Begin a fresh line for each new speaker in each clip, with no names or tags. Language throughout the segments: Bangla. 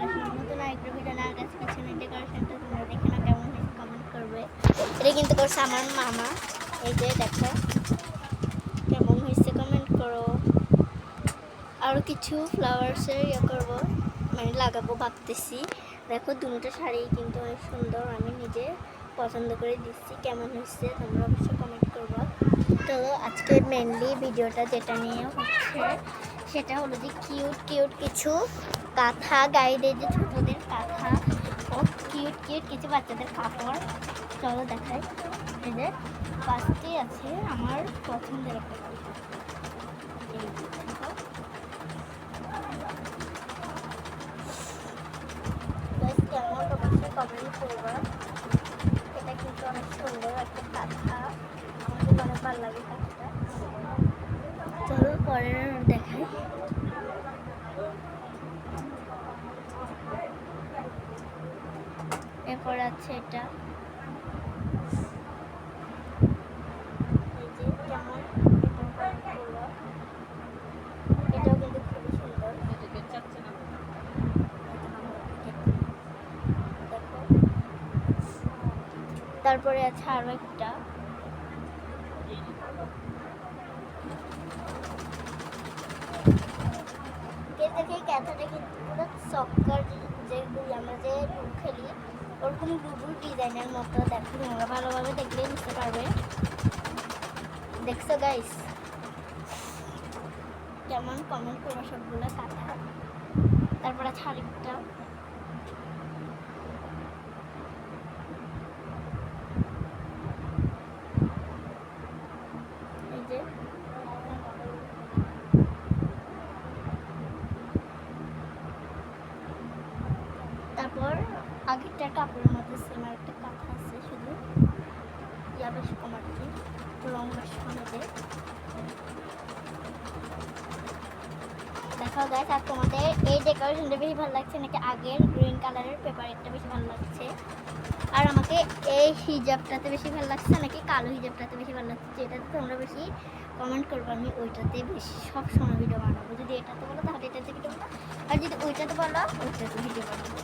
আসলে নতুন আরেকটা ভিডিও না গাছ পিছনে ডেকোরেশনটা তোমরা দেখে না কেমন হয়েছে কমেন্ট করবে। এটা কিন্তু করছে আমার মামা। এই যে দেখো কেমন হয়েছে কমেন্ট করো। আরও কিছু ফ্লাওয়ার্সের ইয়ে করবো, মানে লাগাবো ভাবতেছি। দেখো দুটো শাড়ি কিন্তু অনেক সুন্দর, আমি নিজে পছন্দ করে দিচ্ছি। কেমন হয়েছে তোমরা অবশ্যই কমেন্ট করবো। তো আজকে মেনলি ভিডিওটা যেটা নিয়ে হচ্ছে সেটা হলো যে কিউট কিউট কিছু কাঁথা, গাইদের যে ছোটদের কাঁথা ও কিউট কিউট কিছু বাচ্চাদের কাপড়। চলো দেখাই। এই যে ফার্স্টে আছে আমার পছন্দের একটা কাঁথা। এই যে দেখো কেমন অবশ্যই কমেন্ট করবো। এটা কিন্তু অনেক সুন্দর একটা কাঁথা, আমার কিন্তু অনেক ভালো লাগে কাঁথাটা। চলো পরের দেখাই। এরপর আছে এটা, এই যে কেমন, এটাও কিন্তু খুবই সুন্দর। দেখো তারপরে আছে আরো একটা, দেখে ক্যাথাটা কিন্তু পুরো সক্কার যেগুলি আমরা যে লুডু খেলি ওরকম লুডু ডিজাইনের মতো। দেখো তোমরা ভালোভাবে দেখলেই বুঝতে পারবে। দেখছো গাইস কেমন, কমেন্ট করবো সবগুলো কাঁথা। তারপরে আছে আরেকটা, এই যে তারপর আগেরটার কাপড়ের মধ্যে সেম আরেকটা কাঁথা আছে, শুধু ইয়া বেশ কম আর কি, রং বেশ কমেছে। দেখো গাইস আর তোমাদের এই ডেকোরেশনটা বেশি ভালো লাগছে নাকি আগের গ্রিন কালারের পেপারটা বেশি ভালো লাগছে? আর আমাকে এই হিজাবটাতে বেশি ভালো লাগছে নাকি কালো হিজাবটাতে বেশি ভালো লাগছে, যেটাতে তোমরা বেশি কমেন্ট করবো। আমি ওইটাতে বেশি সব সময় ভিডিও বানাবো। যদি এটাতে বলো তাহলে এটাতে ভিডিও বানাবো, আর যদি ওইটাতে বলো ওইটাতে ভিডিও বানাবো।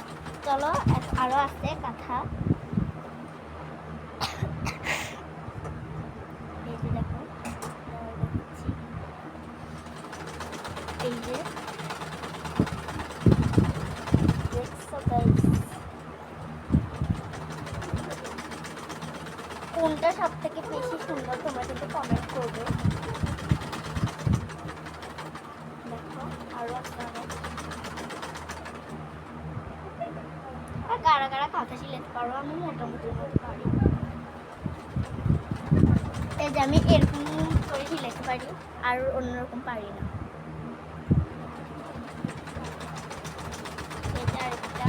চলো আরও আছে কাঁথা। এই যে দেখো দেখাচ্ছি, এই যে দেখছো গাইস কোনটা সব থেকে বেশি সুন্দর তোমরা কিন্তু কমেন্ট করবে। দেখো আরো একটা, আর কারা কারা কাঁথা সিলাতে পারো? আমি মোটামুটি মতো পারি। এই যে আমি এরকম করে সিলাতে পারি, আর অন্যরকম পারি না। এটা আরেকটা,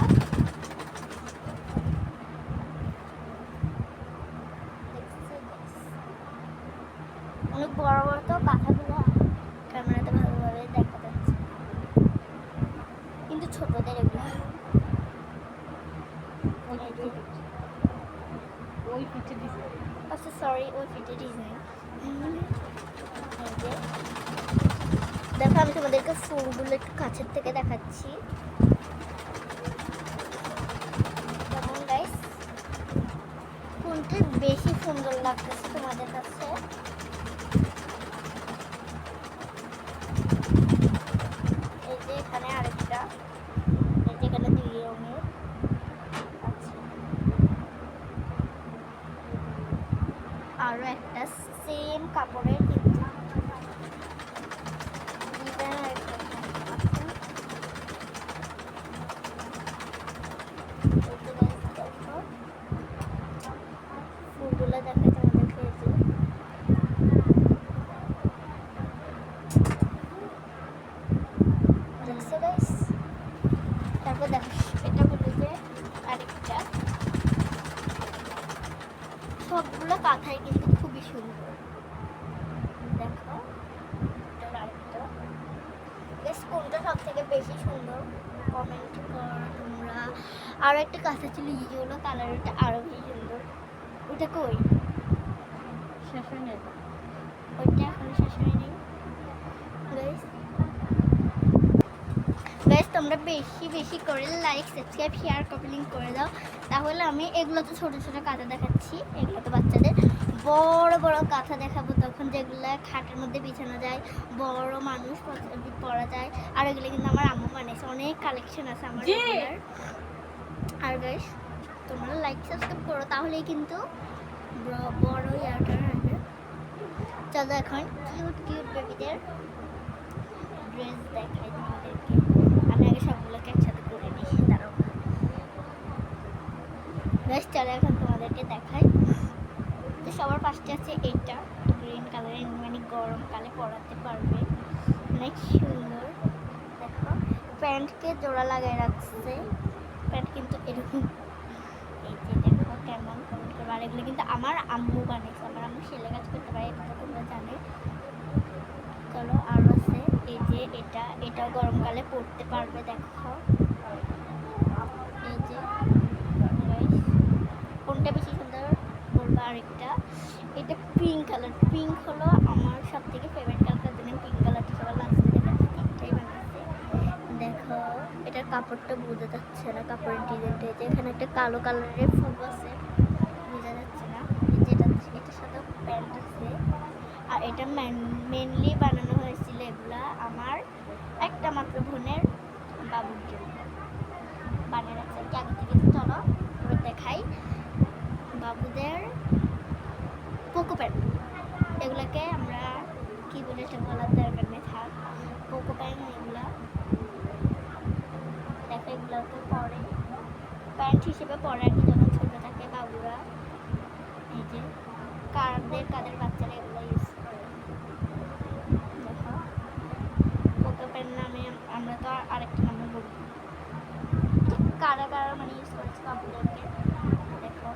অনেক বড় বড় তো কাঁথাগুলো ক্যামেরাতে ভালোভাবে দেখা যাচ্ছে, কিন্তু ছোটদের এগুলো ওই পিঠে ডিজাইন, আচ্ছা সরি ওই পিঠে ডিজাইন। দেখো আমি তোমাদেরকে ফুলগুলো একটু কাছের থেকে দেখাচ্ছি। কেমন গাইস, কোনটা বেশি সুন্দর লাগতেছে তোমাদের কাছে? এই যে এখানে আরেকটা, এই যে এখানে দুই রঙের আছে, আরো একটা সেম কাপড়ের কিন্তু ডিজাইন আরেকটা আছে। ফুলগুলো দেখে তোমাদেরকে, দেখছো গাইস? তারপর দেখো এটা হলো যে আরেকটা, সবগুলো কাঁথাই কিন্তু খুবই সুন্দর। দেখো এটার আরেকটা, বেশ কোনটা সব থেকে বেশি সুন্দর কমেন্ট করো তোমরা। আরো একটা কাঁথা ছিল যেগুলো কালার, ওটা আরো বেশি সুন্দর। ওটা কই? শেষ হয় নাই, ওইটা এখনো শেষ হয়নি গাইস। গাইস তোমরা বেশি বেশি করে লাইক সাবস্ক্রাইব শেয়ার কমেন্ট করে দাও, তাহলে আমি এগুলো তো ছোট ছোট কাঁথা দেখাচ্ছি, এগুলো তো বাচ্চাদের। বড় বড় কাঁথা দেখাবো তখন, যেগুলো খাটের মধ্যে বিছানো যায়, বড় মানুষ পরা যায়। আর এগুলো কিন্তু আমার আম্মু বানিয়েছে, অনেক কালেকশন আছে আমার এগুলার। আর গাইস তোমরা লাইক সাবস্ক্রাইব করো, তাহলেই কিন্তু বড় ইয়াটা হবে। চলো এখন কিউট কিউট বেবিদের ড্রেস দেখাই তোমাদেরকে। আমি আগে সবগুলোকে একসাথে করে নিই, দাঁড়াও। বেশ চলো এখন তোমাদেরকে দেখাই। তো সবার ফার্স্টে আছে এইটা গ্রিন কালারের, মানে গরমকালে পরাতে পারবে, অনেক সুন্দর। দেখো প্যান্টকে জোড়া লাগাই রাখছে, প্যান্ট কিন্তু এরকম। এই যে দেখো কেমন কমেন্ট করবো। আর এগুলো কিন্তু আমার আম্মু বানিয়েছে, আমার আম্মু সেলে কাজ করতে পারে, এটা তো তোমরা জানে। চলো আর আছে এই যে এটাও গরমকালে পরতে পারবে। দেখো এই যে কোনটা বেশি সুন্দর বলবো। আরেকটা এটা পিঙ্ক কালার, পিঙ্ক হলো আমার সব থেকে ফেভারিট কালার, তার জন্য পিঙ্ক কালারটা সবার লাস্টে দেখাচ্ছি, তিনটাই বানাচ্ছে। দেখো এটার কাপড়টা বোঝা যাচ্ছে না, কাপড়ের ডিজাইনটা যে এখানে একটা কালো কালারের ফুল আছে, বোঝা যাচ্ছে না। এটার সাথে প্যান্ট আছে। আর এটা মেনলি বানানো হয়েছিল এগুলা আমার একটা মাত্র বোনের বাবুর জন্য বানিয়ে রাখছে কি আগে থেকে। চলো এবার দেখাই বাবুদের পোকো প্যান্ট। এগুলাকে আমরা কি বলে এটা বলার দরকার নেই, থাক। পোকো প্যান্ট এগুলা দেখো, এগুলোকে পরে প্যান্ট হিসেবে পরে আর কি, যখন ছোটো থাকে বাবুরা। এই যে কাদের বাচ্চারা এগুলো ইউজ করে। দেখো পোকো প্যান্ট নামে আমরা তো আরেকটা নামে বলি, কারা মানে ইউজ করেছে বাবুদেরকে। দেখো